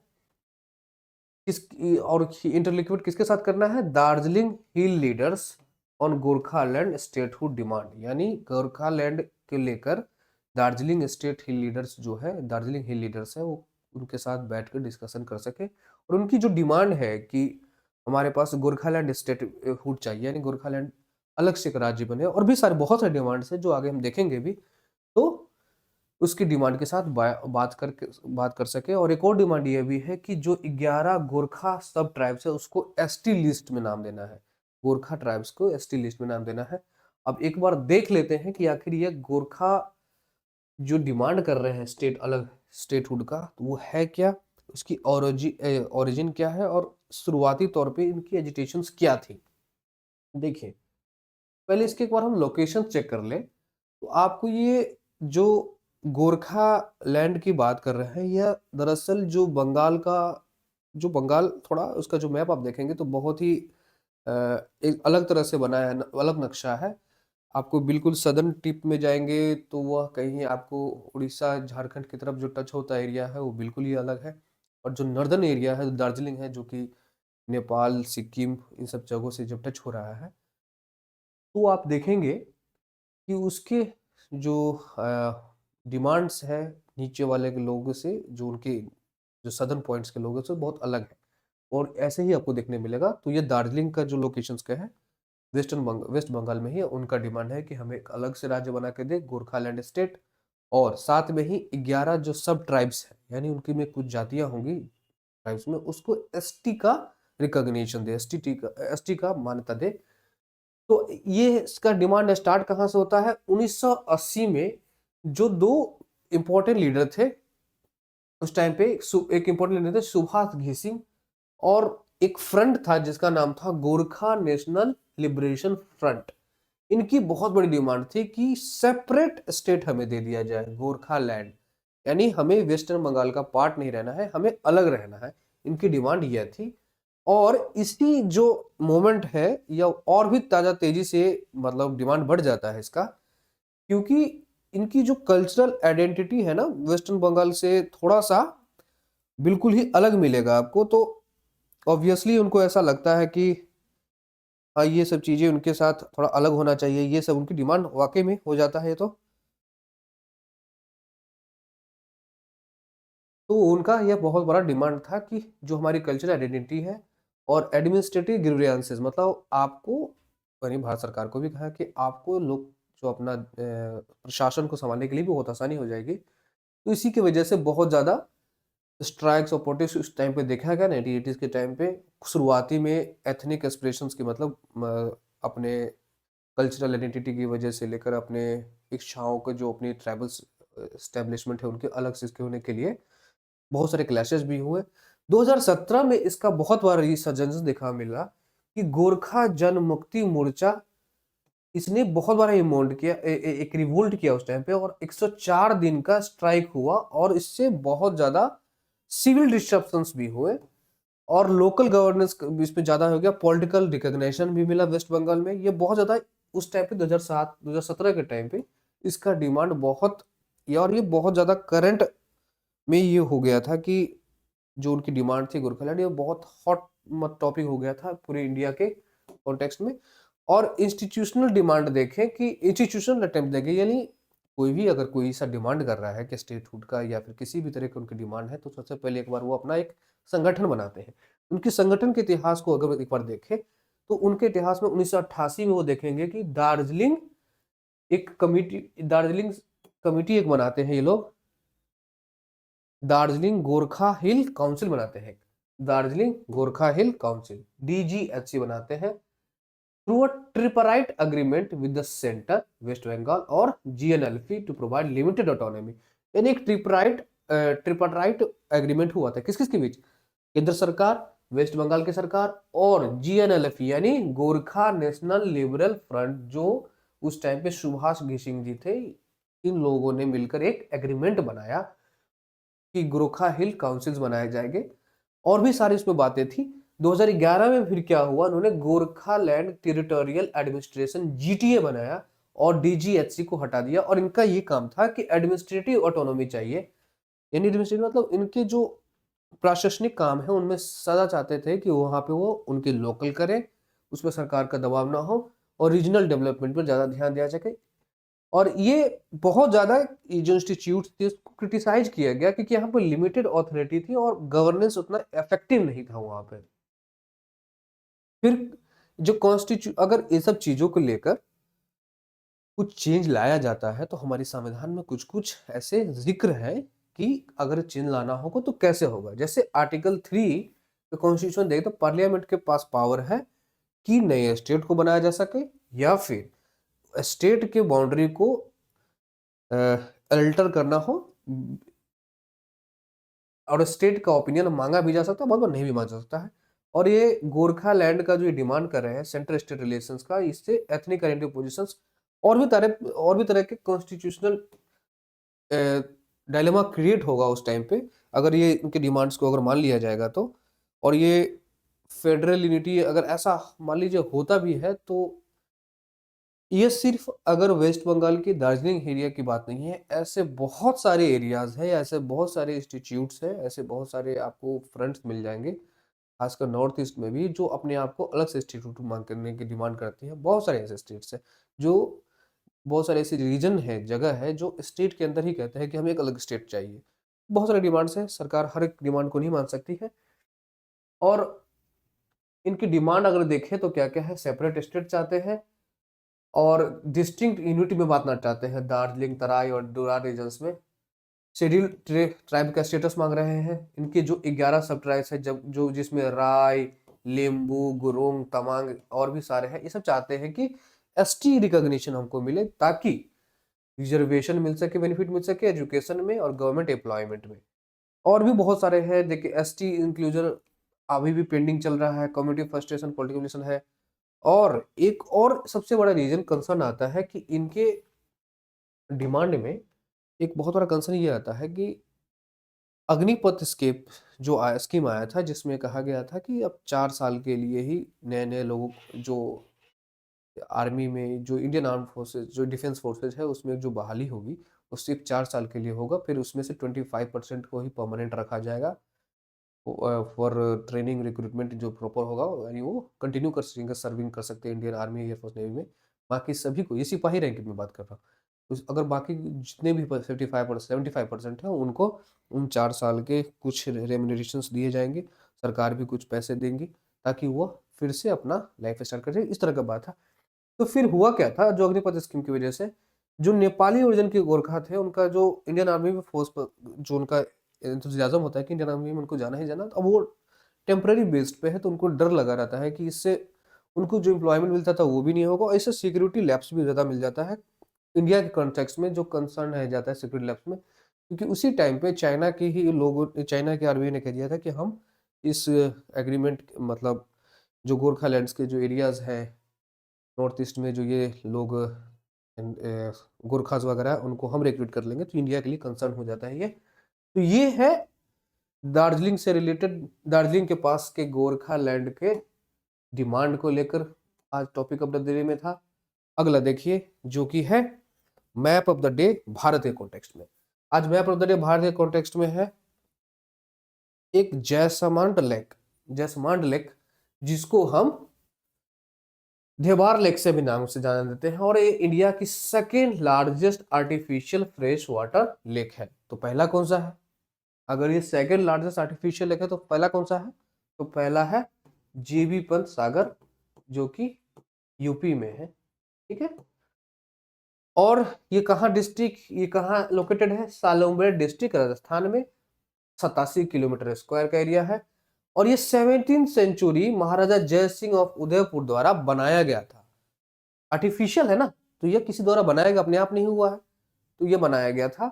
किस और इंटरलोक्यूट किसके साथ करना है? Darjeeling hill leaders on Gorkhaland statehood demand, यानी गोरखालैंड के लेकर दार्जिलिंग स्टेट हिल लीडर्स जो है, दार्जिलिंग हिल लीडर्स है, वो उनके साथ बैठकर डिस्कशन कर सके और उनकी जो डिमांड है कि हमारे पास गोरखालैंड स्टेटहुड चाहिए, यानी गोरखालैंड अलग से एक राज्य बने, और भी सारे बहुत सारे डिमांड्स है जो आगे हम देखेंगे भी, तो उसकी डिमांड के साथ बात कर सके। और एक और डिमांड ये भी है कि जो 11 गोरखा सब ट्राइब्स है उसको एसटी लिस्ट में नाम देना है, गोरखा ट्राइब्स को एसटी लिस्ट में नाम देना है। अब एक बार देख लेते हैं कि आखिर ये गोरखा जो डिमांड कर रहे हैं स्टेट, अलग स्टेटहुड का, तो वो है क्या, उसकी ओरिजिन क्या है और शुरुआती तौर पे इनकी एजिटेशंस क्या थी। देखिए, पहले इसके एक बार हम लोकेशन चेक कर लें, तो आपको ये जो गोरखा लैंड की बात कर रहे हैं, यह दरअसल जो बंगाल का, जो बंगाल थोड़ा उसका जो मैप आप देखेंगे तो बहुत ही एक अलग तरह से बना है, अलग नक्शा है। आपको बिल्कुल सदर्न टिप में जाएंगे तो वह कहीं आपको उड़ीसा झारखंड की तरफ जो टच होता एरिया है वो बिल्कुल ही अलग है, और जो नॉर्दर्न एरिया है दार्जिलिंग है, जो कि नेपाल सिक्किम इन सब जगहों से जब टच हो रहा है, तो आप देखेंगे कि उसके जो डिमांड्स है नीचे वाले के लोगों से, जो उनके जो सदर्न पॉइंट्स के लोगों से बहुत अलग है, और ऐसे ही आपको देखने मिलेगा। तो ये दार्जिलिंग का जो लोकेशंस का है, वेस्ट बंगाल में ही उनका डिमांड है कि हमें एक अलग से राज्य बना के दे, गोरखालैंड स्टेट, और साथ में ही 11 जो सब ट्राइब्स है, यानी उनकी में कुछ जातियां होंगी ट्राइब्स में, उसको एसटी का रिकॉग्निशन दे, एसटी का मान्यता दे। तो ये इसका डिमांड स्टार्ट कहाँ से होता है? 1980 में जो दो इंपॉर्टेंट लीडर थे उस टाइम पे, एक इंपॉर्टेंट लीडर थे सुभाष घिसिंग, और एक फ्रंट था जिसका नाम था गोरखा नेशनल लिबरेशन फ्रंट। इनकी बहुत बड़ी डिमांड थी कि सेपरेट स्टेट हमें दे दिया जाए, गोरखा लैंड, यानी हमें वेस्टर्न बंगाल का पार्ट नहीं रहना है, हमें अलग रहना है। इनकी डिमांड यह थी, और इसी जो मोमेंट है या और भी ताजा तेजी से मतलब डिमांड बढ़ जाता है इसका, क्योंकि इनकी जो कल्चरल आइडेंटिटी है ना वेस्टर्न बंगाल से थोड़ा सा बिल्कुल ही अलग मिलेगा आपको, तो ऑब्वियसली उनको ऐसा लगता है कि हाँ ये सब चीजें उनके साथ थोड़ा अलग होना चाहिए, ये सब उनकी डिमांड वाकई में हो जाता है। तो उनका यह बहुत बड़ा डिमांड था कि जो हमारी कल्चरल आइडेंटिटी है और एडमिनिस्ट्रेटिव ग्रीवियंसेस, मतलब आपको, यानी भारत सरकार को भी कहा कि आपको लोग जो अपना प्रशासन को संभालने के लिए भी बहुत आसानी हो जाएगी। तो इसी की वजह से बहुत ज़्यादा स्ट्राइक्स और प्रोटेस्ट उस टाइम पे देखा गया 1980s के टाइम पे। शुरुआती में एथनिक एस्पिरेशंस की, मतलब अपने कल्चरल आइडेंटिटी की वजह से लेकर अपने इच्छाओं को, जो अपनी ट्राइबल्स एस्टेब्लिशमेंट है उनके अलग से होने के लिए बहुत सारे क्लैशेस भी हुए। 2017 में इसका बहुत बड़ा रिसर्जेंस देखा मिला कि गोरखा जन मुक्ति मोर्चा, इसने बहुत बड़ा इमोल्ड किया, एक रिवोल्ट किया उस टाइम पे, और 104 दिन का स्ट्राइक हुआ, और इससे बहुत ज्यादा सिविल डिस्टर्बेंस भी हुए, और लोकल गवर्नेंस इसमें ज्यादा हो गया, पॉलिटिकल रिकॉग्निशन भी मिला वेस्ट बंगाल में। ये बहुत ज्यादा उस टाइम पे 2007 2017 के टाइम पे इसका डिमांड बहुत, और ये बहुत ज्यादा करंट में ये हो गया था कि जो उनकी डिमांड थी गोरखालैंड, ये बहुत हॉट टॉपिक हो गया था पूरे इंडिया के कॉन्टेक्स्ट में। और इंस्टीट्यूशनल डिमांड देखें कि इंस्टीट्यूशनल अटेम्प्ट देखें, यानी कोई भी अगर कोई सा डिमांड कर रहा है कि स्टेटहुड का या फिर किसी भी तरह की उनकी डिमांड है, तो सबसे पहले एक बार वो अपना एक संगठन बनाते हैं। उनकी संगठन के इतिहास को अगर एक बार देखें तो उनके इतिहास में 1988 में वो देखेंगे कि दार्जिलिंग कमिटी एक बनाते हैं ये लोग, दार्जिलिंग गोरखा हिल काउंसिल बनाते हैं, Darjeeling Gorkha hill council DGHC बनाते हैं, through a tripartite agreement with the centre West Bengal और GNLP to provide limited autonomy. यानी एक ट्रिपराइट एग्रीमेंट हुआ था किस किस के बीच? केंद्र सरकार, वेस्ट बंगाल की सरकार, और GNLP यानी गोरखा नेशनल लिबरल फ्रंट, जो उस टाइम पे सुभाष घिसिंग जी थे। इन लोगों ने मिलकर एक एग्रीमेंट बनाया कि गोरखा हिल काउंसिल्स बनाए जाएंगे, और भी सारी इसमें बातें थी। 2011 में फिर क्या हुआ, उन्होंने गोरखालैंड टेरिटोरियल एडमिनिस्ट्रेशन जीटीए बनाया और डीजीएचसी को हटा दिया। और इनका ये काम था कि एडमिनिस्ट्रेटिव ऑटोनॉमी चाहिए, यानी एडमिनिस्ट्रेटिव मतलब इनके जो प्रशासनिक काम है उनमें सदा चाहते थे कि वहां पे वो उनके लोकल करें, उसमें सरकार का दबाव ना हो और रीजनल डेवलपमेंट पर ज्यादा ध्यान दिया सके। और ये बहुत ज्यादा ये जो इंस्टीट्यूट थे उसको क्रिटिसाइज किया गया क्योंकि यहाँ पर लिमिटेड अथॉरिटी थी और गवर्नेंस उतना इफेक्टिव नहीं था वहां पे। फिर जो कॉन्स्टिट्यूट अगर ये सब चीजों को लेकर कुछ चेंज लाया जाता है तो हमारे संविधान में कुछ कुछ ऐसे जिक्र है कि अगर चेंज लाना होगा तो कैसे होगा। जैसे आर्टिकल 3 कॉन्स्टिट्यूशन देखे तो पार्लियामेंट के पास पावर है कि नए स्टेट को बनाया जा सके या फिर स्टेट के बाउंड्री को अल्टर करना हो, और स्टेट का ओपिनियन मांगा भी जा सकता है, बहुत बार नहीं भी मांगा जा सकता है। और ये गोरखालैंड का जो ये डिमांड कर रहे हैं सेंट्रल स्टेट रिलेशंस का, इससे एथनिक आइडेंटिटी पोजीशंस और भी तरह के कॉन्स्टिट्यूशनल डायलेमा क्रिएट होगा उस टाइम पे अगर ये इनके डिमांड्स को अगर मान लिया जाएगा तो। और ये फेडरल यूनिटी अगर ऐसा मान लीजिए होता भी है तो ये सिर्फ अगर वेस्ट बंगाल की दार्जिलिंग एरिया की बात नहीं है, ऐसे बहुत सारे एरियाज है, ऐसे बहुत सारे इंस्टीट्यूट्स है, ऐसे बहुत सारे आपको फ्रंट्स मिल जाएंगे खासकर नॉर्थ ईस्ट में भी जो अपने आप को अलग से इंस्टीट्यूट मांग करने की डिमांड करती है। बहुत सारे ऐसे स्टेट्स है जो बहुत सारे ऐसे रीजन है, जगह है जो स्टेट के अंदर ही कहते हैं कि हमें एक अलग स्टेट चाहिए। बहुत सारे डिमांड्स हैं, सरकार हर एक डिमांड को नहीं मान सकती है। और इनकी डिमांड अगर देखें तो क्या क्या है, सेपरेट स्टेट चाहते हैं और डिस्टिंक्ट यूनिटी में बांटना चाहते हैं दार्जिलिंग, तराई और डोडा रीजन्स में। शेड्यूल ट्राइब का स्टेटस मांग रहे हैं। इनके जो 11 सब ट्राइब्स है जब जो जिसमें राय, लिम्बू, गुरुंग, तमांग और भी सारे हैं, ये सब चाहते हैं कि एसटी रिकॉग्निशन हमको मिले ताकि रिजर्वेशन मिल सके, बेनिफिट मिल सके एजुकेशन में और गवर्नमेंट एम्प्लॉयमेंट में। और भी बहुत सारे हैं, देखिए एसटी इंक्लूजन अभी भी पेंडिंग चल रहा है, कम्युनिटी फ्रस्ट्रेशन, पॉलिटिकल है। और एक और सबसे बड़ा रीजन कंसर्न आता है कि इनके डिमांड में एक बहुत बड़ा कंसर्न ये आता है कि अग्निपथ स्केप जो स्कीम आया था जिसमें कहा गया था कि अब 4 साल के लिए ही नए नए लोगों जो आर्मी में, जो इंडियन आर्म फोर्सेज, जो डिफेंस फोर्सेज है उसमें जो बहाली होगी वो सिर्फ 4 साल के लिए होगा। फिर उसमें से 25% को ही परमानेंट रखा जाएगा फॉर ट्रेनिंग रिक्रूटमेंट जो प्रॉपर होगा, यानी वो कंटिन्यू कर सकेंगे, सर्विंग कर सकते हैं इंडियन आर्मी, एयरफोर्स, नेवी में। बाकी सभी को, ये सिपाही रैंक में बात कर रहा हूँ, अगर बाकी जितने भी 75% है उनको उन 4 साल के कुछ रेम्यूनरेशन दिए जाएंगे, सरकार भी कुछ पैसे देंगी ताकि वो फिर से अपना लाइफ स्टार्ट कर जाए, इस तरह का बात है। तो फिर हुआ क्या था, जो अग्निपथ स्कीम की वजह से जो नेपाली ओरिजिन के गोरखा थे उनका जो इंडियन आर्मी में फोर्स पर जो उनका एंथुसियाज्म होता है कि इंडियन आर्मी में उनको जाना ही जाना, तो अब वो टेम्पररी बेस्ड पे है तो उनको डर लगा रहता है कि इससे उनको जो एम्प्लॉयमेंट मिलता था वो भी नहीं होगा और इससे सिक्योरिटी लैप्स भी ज़्यादा मिल जाता है। इंडिया के कॉन्टेक्स्ट में जो कंसर्न है जाता है सिक्योरिटी लैप्स में, क्योंकि उसी टाइम पे चाइना के ही लोगों, चाइना के आर्मी ने कह दिया था कि हम इस एग्रीमेंट मतलब जो गोरखालैंड्स के जो एरियाज हैं नॉर्थ ईस्ट में, जो ये लोग गोरखास वगैरह उनको हम रिक्रूट कर लेंगे, तो इंडिया के लिए कंसर्न हो जाता है ये। तो ये है दार्जिलिंग से रिलेटेड, दार्जिलिंग के पास के गोरखालैंड के डिमांड को लेकर आज टॉपिक ऑफ द डे में था। अगला देखिए जो कि है map of the day Bharat के कॉन्टेक्स्ट में। आज map of the day Bharat के कॉन्टेक्स्ट में है एक जैसमांड लेक जिसको हम देवार लेक से भी नाम से जाना देते हैं, और ये इंडिया की second largest artificial fresh water lake है। तो पहला कौन सा है, अगर ये सेकेंड लार्जेस्ट आर्टिफिशियल लेक है तो पहला कौन सा है, तो पहला है जीबी पंत सागर जो कि यूपी में है, ठीक है। और ये कहाँ डिस्ट्रिक्ट, ये कहाँ लोकेटेड है, सालोमबेर डिस्ट्रिक्ट राजस्थान में, 87 किलोमीटर स्क्वायर का एरिया है। और ये 17th सेंचुरी महाराजा जय सिंह ऑफ उदयपुर द्वारा बनाया गया था। आर्टिफिशियल है ना, तो ये किसी द्वारा बनाया गया, अपने आप नहीं हुआ है, तो ये बनाया गया था।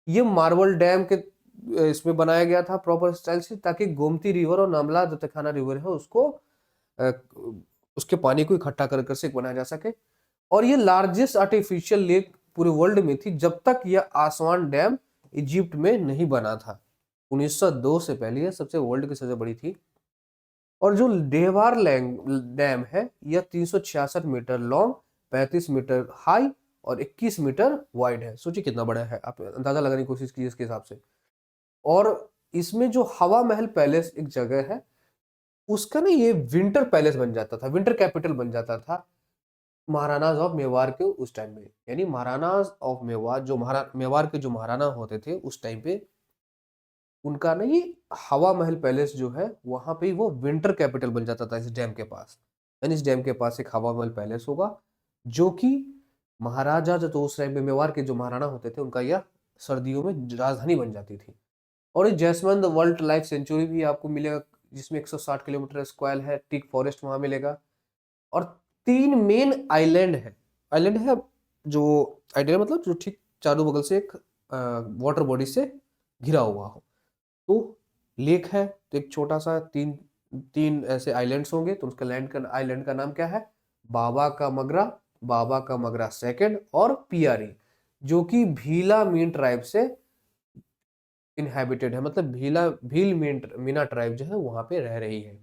ये मार्बल डैम के इसमें बनाया गया था प्रॉपर स्टाइल से, ताकि गोमती रिवर और नामला जो तखाना रिवर है उसको उसके पानी को इकट्ठा कर से बनाया जा सके। और ये लार्जेस्ट आर्टिफिशियल लेक पूरे वर्ल्ड में थी जब तक यह आसवान डैम इजिप्ट में नहीं बना था। 1902 से पहले यह सबसे वर्ल्ड की सबसे बड़ी थी। और जो देवार डैम है यह 366 मीटर लॉन्ग, 35 मीटर हाई और 21 मीटर वाइड है। सोचिए कितना बड़ा है, आप अंदाजा लगाने की कोशिश कीजिए इसके हिसाब से। और इसमें जो हवा महल पैलेस एक जगह है, उसका ना ये विंटर पैलेस बन जाता था, विंटर कैपिटल बन जाता था महाराणाज ऑफ मेवाड़ के उस टाइम में। यानी महाराणाज ऑफ मेवाड़, जो मेवाड़ के जो महाराणा होते थे उस टाइम पे, उनका ना ये हवा महल पैलेस जो है वहां पे वो विंटर कैपिटल बन जाता था इस डैम के पास। यानी इस डैम के पास एक हवा महल पैलेस होगा, जो कि महाराजा जो तो उस टाइम में मेवाड़ के जो महाराणा होते थे उनका यह सर्दियों में राजधानी बन जाती थी। और ये जैसमंद वर्ल्ड लाइफ सेंचुरी भी आपको मिलेगा, जिसमें 160 किलोमीटर स्क्वायर है। टीक फॉरेस्ट वहां मिलेगा। और 3 मेन आइलैंड है। आइलैंड है जो, आइलैंड मतलब जो ठीक चारों बगल से एक वाटर बॉडी से घिरा हुआ हो। तो लेक है तो एक छोटा सा तीन तीन ऐसे आइलैंड्स होंगे, तो उसका आइलैंड का नाम क्या है? बाबा का मगरा, बाबा का मगरा सेकंड और पियारी, जो कि भीला मीन ट्राइब से इनहेबिटेड है। मतलब भील मीना ट्राइब जो है वहां पे रह रही है।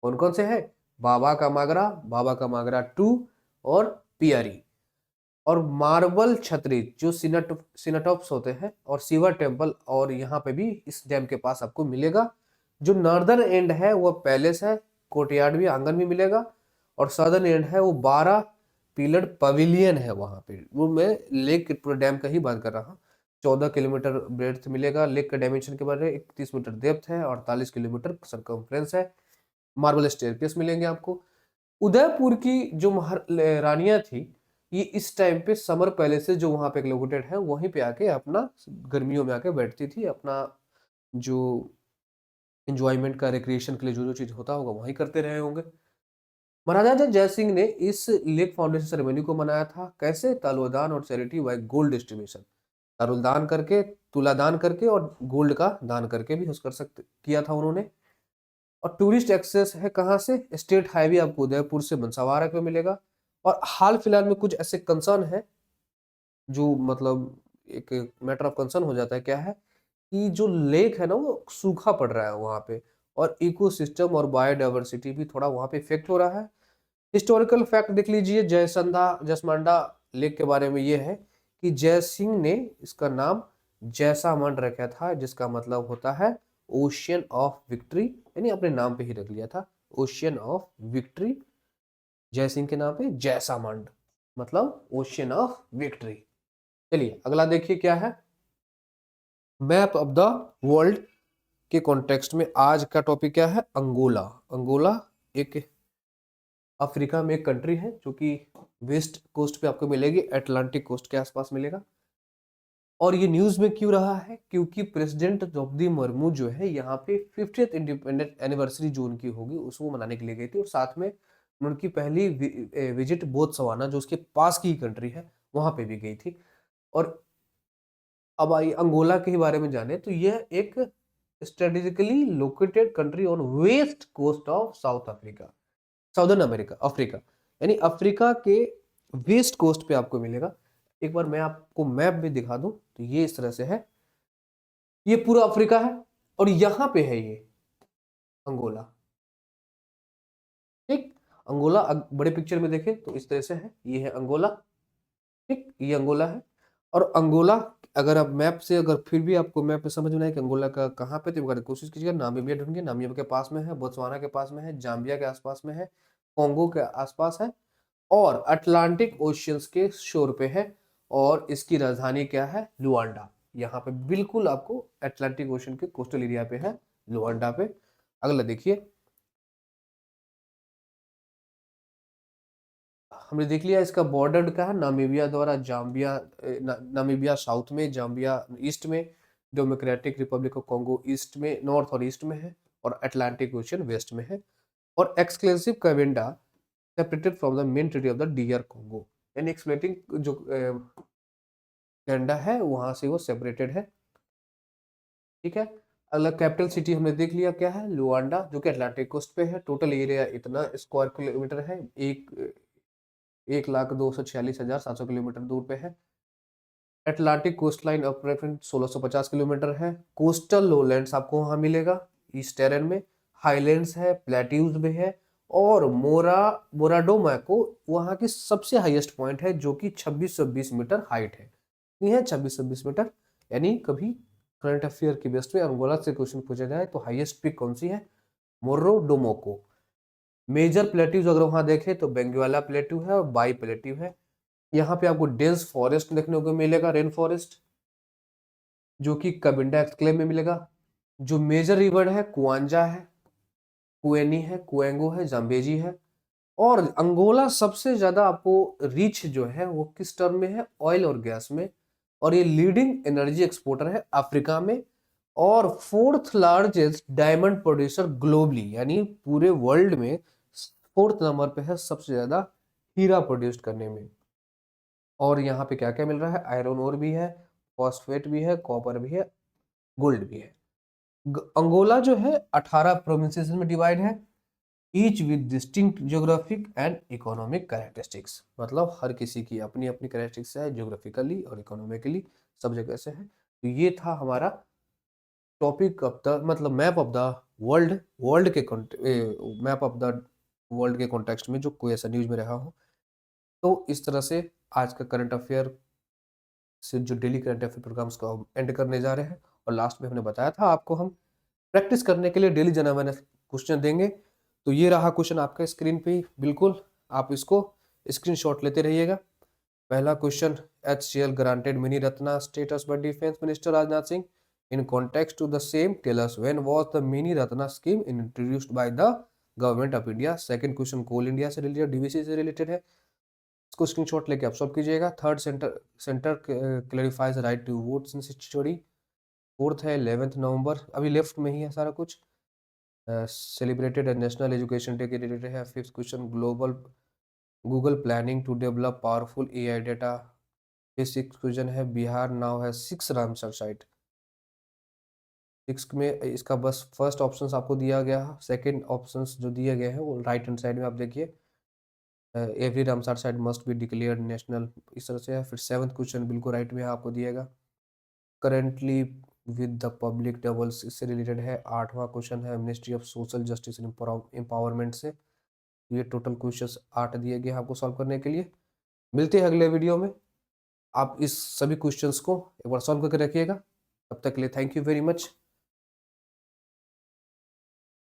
कौन कौन से है? बाबा का मागरा, बाबा का मागरा टू और पियारी। और मार्बल छतरी जो सिनाटॉप्स होते हैं और शिवा टेम्पल, और यहाँ पे भी इस डैम के पास आपको मिलेगा। जो नॉर्दर्न एंड है वो पैलेस है, कोर्टयार्ड भी, आंगन भी मिलेगा। और सदर्न एंड है वो 12 पिलर्ड पवेलियन है वहां पे। वो मैं लेक पूरे डैम का ही बात कर रहा हूँ। 14 किलोमीटर ब्रेड्थ मिलेगा। लेक का डायमेंशन के बारे में 31 मीटर डेप्थ है और 48 किलोमीटर सरकमफ्रेंस है। मार्बल स्टेयरकेस मिलेंगे आपको। उदयपुर की जो रानियां थी, ये इस टाइम पे समर पैलेसेस जो वहां पे लोकेटेड है वहीं पे आके अपना गर्मियों में आके बैठती थी। अपना जो एंजॉयमेंट का, रिक्रिएशन के लिए जो जो चीज होता होगा वहीं करते रहे होंगे। महाराजा जय सिंह ने इस लेक फाउंडेशन सेरेमनी को मनाया था कैसे? तालोदान और चैरिटी बाय गोल्ड डिस्ट्रीब्यूशन। तालोदान करके, तुलादान करके और गोल्ड का दान करके भी कर सकते किया था उन्होंने। और टूरिस्ट एक्सेस है कहाँ से? स्टेट हाईवे आपको उदयपुर से बंसवाड़ा पे मिलेगा। और हाल फिलहाल में कुछ ऐसे कंसर्न है जो मतलब एक मैटर ऑफ कंसर्न हो जाता है। क्या है कि जो लेक है ना वो सूखा पड़ रहा है वहां पे, और इकोसिस्टम और बायोडाइवर्सिटी भी थोड़ा वहां पे इफेक्ट हो रहा है। हिस्टोरिकल फैक्ट देख लीजिए जसमांडा लेक के बारे में। ये है कि जय सिंह ने इसका नाम जैसामंड रखा था, जिसका मतलब होता है ओशियन ऑफ विक्ट्री। यानी अपने नाम पे ही रख लिया था, ओशियन ऑफ विक्ट्री। जय सिंह के नाम पे जैसामंड मतलब ओशियन ऑफ विक्ट्री। चलिए अगला देखिए क्या है। मैप ऑफ द वर्ल्ड के कॉन्टेक्स्ट में आज का टॉपिक क्या है? अंगोला। अंगोला एक अफ्रीका में एक कंट्री है जो कि वेस्ट कोस्ट पे आपको मिलेगी, अटलांटिक कोस्ट के आसपास मिलेगा। और ये न्यूज में क्यों रहा है? क्योंकि प्रेसिडेंट द्रौपदी मुर्मू जो है यहाँ पे 50th इंडिपेंडेंट एनिवर्सरी जो उनकी होगी उसको मनाने के लिए गई थी। और साथ में उनकी पहली विजिट बोत्सवाना जो उसके पास की कंट्री है वहां पे भी गई थी। और अब आई अंगोला के बारे में जाने तो यह एक strategically located country on west coast of South Africa, southern America, Africa. यानी अफ्रीका के वेस्ट कोस्ट पे आपको मिलेगा। एक बार मैं आपको मैप भी दिखा दूं तो ये इस तरह से है। ये पूरा अफ्रीका है और यहां पे है ये अंगोला। ठीक, अंगोला बड़े पिक्चर में देखें तो इस तरह से है। ये है अंगोला। ठीक, ये अंगोला है। और अंगोला, अगर आप मैप से, अगर फिर भी आपको मैप पे समझ में आए कि अंगोला का कहाँ पे, तो अगर कोशिश कीजिएगा नामीबिया ढूंढिए। नामीबिया के पास में है, बोत्सवाना के पास में है, जाम्बिया के आसपास में है, कॉन्गो के आसपास है और अटलांटिक ओशियंस के शोर पे है। और इसकी राजधानी क्या है? लुआंडा। यहाँ पे बिल्कुल आपको अटलांटिक ओशन के कोस्टल एरिया पे है, लुआंडा पे। अगला देखिए, हमने देख लिया इसका बॉर्डर का है नामीबिया द्वारा, जाम्बिया नामीबिया साउथ में, जाम्बिया ईस्ट में, Democratic Republic of Congo east में, नॉर्थ और ईस्ट में है, और अटलांटिक ओशन वेस्ट में है। और exclusive Cabinda separated from the main territory of the DR Congo. यानी एक्सप्लेटिंग जो कनाडा है वहां से वो सेपरेटेड है। ठीक है, अगला कैपिटल सिटी हमने देख लिया क्या है? लुआंडा, जो कि अटलांटिक कोस्ट पे है। टोटल एरिया इतना स्क्वायर किलोमीटर है, 1,02,46,700 किलोमीटर दूर पे है। Atlantic coast line approximate 1650 kilometre है। कोस्टल लोलैंड्स आपको वहां मिलेगा ईस्ट टेरेन में। हाईलैंड्स है, प्लेट्यूज में है, और मोराडोमा को वहां की सबसे हाईएस्ट पॉइंट है जो कि 2620 मीटर हाइट है। ये है 2620 मीटर। यानी कभी करंट अफेयर की बेस पे अंगोला से क्वेश्चन पूछा जाए तो हाईएस्ट पीक कौन सी है? मोर्रो डोमोको। मेजर प्लेट्यूज अगर वहां देखें तो बेंगुएला प्लेट्यू है और बाई प्लेट्यू है। यहाँ पे आपको डेंस फॉरेस्ट देखने को मिलेगा, रेन फॉरेस्ट, जो कि कबिंडा एक्सक्लेव में मिलेगा। जो मेजर रिवर है कुआंजा है, कुएनी है, कुएंगो है, जाम्बेजी है। और अंगोला सबसे ज्यादा आपको रिच जो है वो किस टर्म में है? ऑयल और गैस में। और ये लीडिंग एनर्जी एक्सपोर्टर है अफ्रीका में। और fourth largest diamond producer globally, यानी पूरे वर्ल्ड में फोर्थ नंबर पे है सबसे ज्यादा हीरा प्रोड्यूस करने में। और यहाँ पे क्या क्या मिल रहा है? आयरन ओर भी है, फॉस्फेट भी है, कॉपर भी है, गोल्ड भी है। अंगोला जो है 18 प्रोविंसेस में डिवाइड है, each with distinct geographic and economic characteristics. मतलब हर किसी की अपनी अपनी कैरेक्टरिस्टिक्स है, ज्योग्राफिकली और इकोनॉमिकली सब जगह से है। तो ये था हमारा टॉपिक ऑफ द, मतलब map of the world, map of the world के कॉन्टेक्स्ट में जो कोई ऐसा न्यूज में रहा हो। तो इस तरह से आज का करंट अफेयर से जो डेली करंट अफेयर प्रोग्राम्स को हम एंड करने जा रहे हैं। और लास्ट में हमने बताया था आपको हम प्रैक्टिस करने के लिए डेली जनगणना क्वेश्चन देंगे। तो ये रहा क्वेश्चन आपका स्क्रीन पे ही, बिल्कुल आप इसको स्क्रीनशॉट लेते रहिएगा। पहला question, HCL granted mini ratna status by defence minister Rajnath Singh. In context to the same tell us when was the mini ratna scheme introduced by the government of India. Second question, coal India से रिलेटेड, डीवीसी से रिलेटेड है, इसको स्क्रीनशॉट लेके आप सॉल्व कीजिएगा। Third, centre clarifies right to vote since it's study. Fourth है 11 नवंबर, अभी लेफ्ट में ही है सारा कुछ, सेलिब्रेटेड नेशनल एजुकेशन डे के रिलेटेड है। Fifth question, global Google planning to develop powerful AI data. फिर सिक्स क्वेश्चन है, बिहार नाउ है 6 रामसर साइट। सिक्स में इसका बस फर्स्ट ऑप्शन आपको दिया गया है, सेकेंड ऑप्शन जो दिए गए हैं वो राइट हैंड साइड में आप देखिए। Every Ramsar site must be declared national, इस तरह से है। फिर सेवंथ क्वेश्चन बिल्कुल राइट में आपको दिएगा, currently with the public doubles, इससे रिलेटेड है। आठवां क्वेश्चन है, ministry of social justice and empowerment से। ये टोटल क्वेश्चंस 8 दिए गए हैं आपको सॉल्व करने के लिए। मिलते हैं अगले वीडियो में। आप इस सभी क्वेश्चंस को एक बार सॉल्व करके रखिएगा। तब तक के लिए थैंक यू वेरी मच।